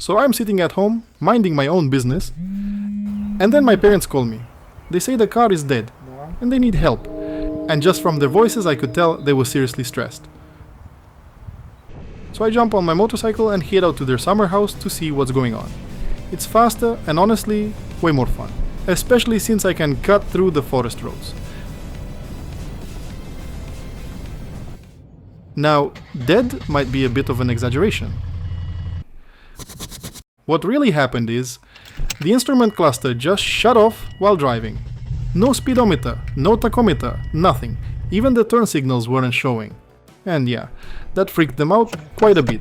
So I'm sitting at home, minding my own business, and then my parents call me. They say the car is dead, and they need help. And just from their voices I could tell they were seriously stressed. So I jump on my motorcycle and head out to their summer house to see what's going on. It's faster and honestly, way more fun. Especially since I can cut through the forest roads. Now, dead might be a bit of an exaggeration. What really happened is, the instrument cluster just shut off while driving. No speedometer, no tachometer, nothing. Even the turn signals weren't showing. And yeah, that freaked them out quite a bit.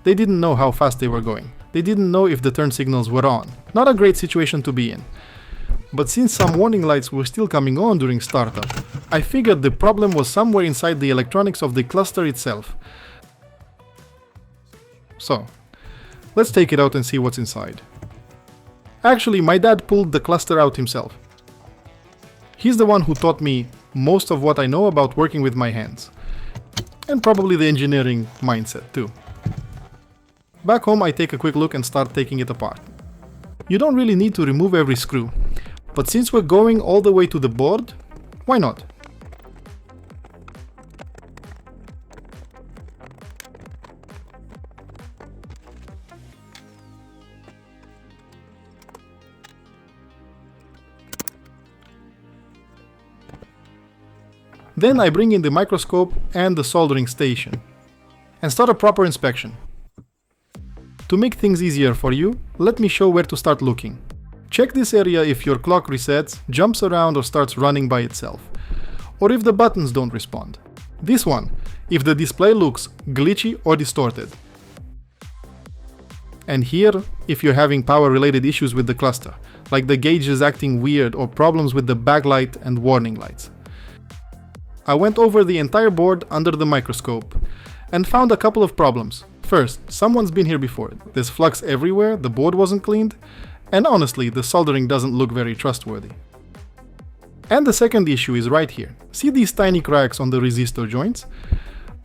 They didn't know how fast they were going. They didn't know if the turn signals were on. Not a great situation to be in. But since some warning lights were still coming on during startup, I figured the problem was somewhere inside the electronics of the cluster itself. So, let's take it out and see what's inside. Actually, my dad pulled the cluster out himself. He's the one who taught me most of what I know about working with my hands. And probably the engineering mindset too. Back home I take a quick look and start taking it apart. You don't really need to remove every screw, but since we're going all the way to the board, why not? Then I bring in the microscope and the soldering station and start a proper inspection. To make things easier for you, let me show where to start looking. Check this area if your clock resets, jumps around or starts running by itself, or if the buttons don't respond. This one, if the display looks glitchy or distorted. And here, if you're having power-related issues with the cluster, like the gauges acting weird or problems with the backlight and warning lights. I went over the entire board under the microscope and found a couple of problems. First, someone's been here before. There's flux everywhere, the board wasn't cleaned, and honestly, the soldering doesn't look very trustworthy. And the second issue is right here. See these tiny cracks on the resistor joints?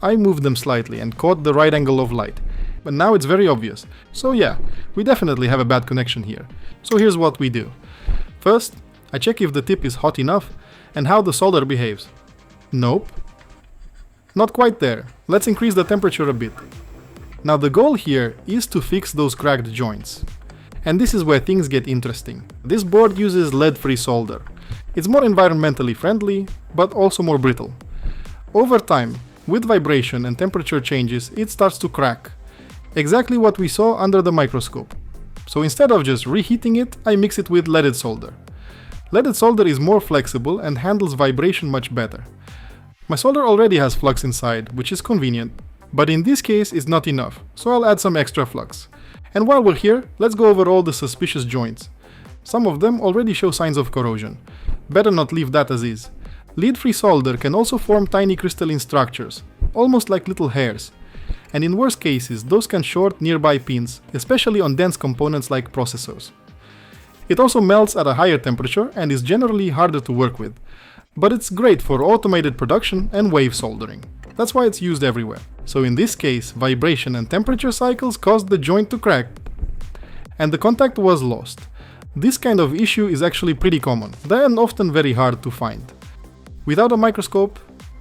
I moved them slightly and caught the right angle of light, but now it's very obvious. So yeah, we definitely have a bad connection here. So here's what we do. First, I check if the tip is hot enough and how the solder behaves. Nope. Not quite there. Let's increase the temperature a bit. Now the goal here is to fix those cracked joints. And this is where things get interesting. This board uses lead-free solder. It's more environmentally friendly, but also more brittle. Over time, with vibration and temperature changes, it starts to crack. Exactly what we saw under the microscope. So instead of just reheating it, I mix it with leaded solder. Leaded solder is more flexible and handles vibration much better. My solder already has flux inside, which is convenient, but in this case it's not enough, so I'll add some extra flux. And while we're here, let's go over all the suspicious joints. Some of them already show signs of corrosion. Better not leave that as is. Lead-free solder can also form tiny crystalline structures, almost like little hairs. And in worst cases, those can short nearby pins, especially on dense components like processors. It also melts at a higher temperature and is generally harder to work with. But it's great for automated production and wave soldering. That's why it's used everywhere. So in this case, vibration and temperature cycles caused the joint to crack, and the contact was lost. This kind of issue is actually pretty common, and often very hard to find. Without a microscope,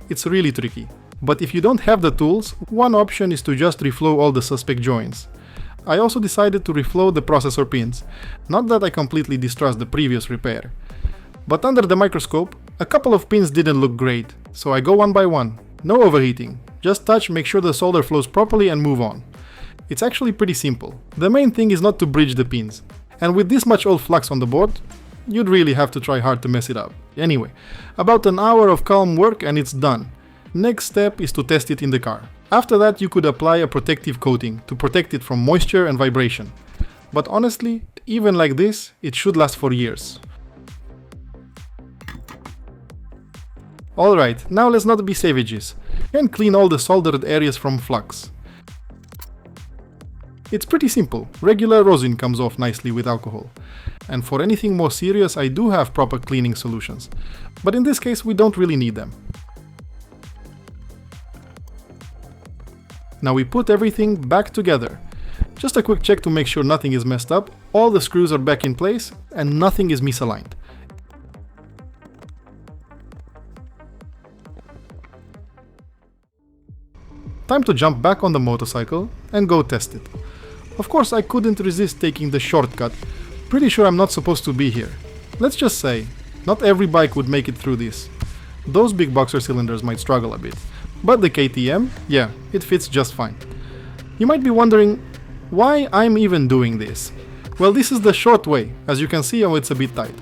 it's really tricky. But if you don't have the tools, one option is to just reflow all the suspect joints. I also decided to reflow the processor pins. Not that I completely distrust the previous repair. But under the microscope, a couple of pins didn't look great, so I go one by one. No overheating, just touch, make sure the solder flows properly and move on. It's actually pretty simple. The main thing is not to bridge the pins. And with this much old flux on the board, you'd really have to try hard to mess it up. Anyway, about an hour of calm work and it's done. Next step is to test it in the car. After that you could apply a protective coating to protect it from moisture and vibration. But honestly, even like this, it should last for years. Alright, now let's not be savages and clean all the soldered areas from flux. It's pretty simple, regular rosin comes off nicely with alcohol. And for anything more serious I do have proper cleaning solutions, but in this case we don't really need them. Now we put everything back together. Just a quick check to make sure nothing is messed up, all the screws are back in place and nothing is misaligned. Time to jump back on the motorcycle and go test it. Of course, I couldn't resist taking the shortcut. Pretty sure I'm not supposed to be here. Let's just say, not every bike would make it through this. Those big boxer cylinders might struggle a bit, but the KTM, yeah, it fits just fine. You might be wondering why I'm even doing this. Well, this is the short way. As you can see, it's a bit tight.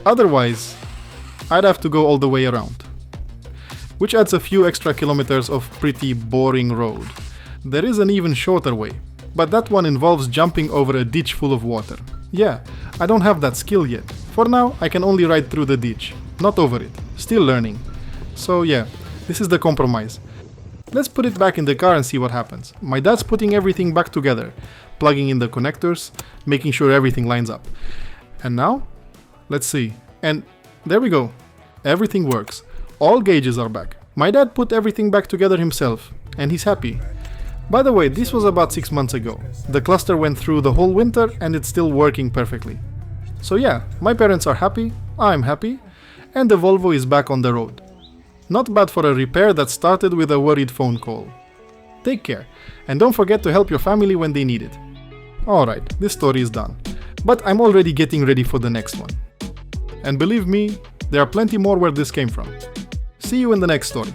Otherwise, I'd have to go all the way around, which adds a few extra kilometers of pretty boring road. There is an even shorter way, but that one involves jumping over a ditch full of water. Yeah, I don't have that skill yet. For now, I can only ride through the ditch, not over it. Still learning. So yeah, this is the compromise. Let's put it back in the car and see what happens. My dad's putting everything back together, plugging in the connectors, making sure everything lines up. And now, let's see. And there we go. Everything works. All gauges are back. My dad put everything back together himself, and he's happy. By the way, this was about 6 months ago. The cluster went through the whole winter and it's still working perfectly. So yeah, my parents are happy, I'm happy, and the Volvo is back on the road. Not bad for a repair that started with a worried phone call. Take care, and don't forget to help your family when they need it. Alright, this story is done, but I'm already getting ready for the next one. And believe me, there are plenty more where this came from. See you in the next story.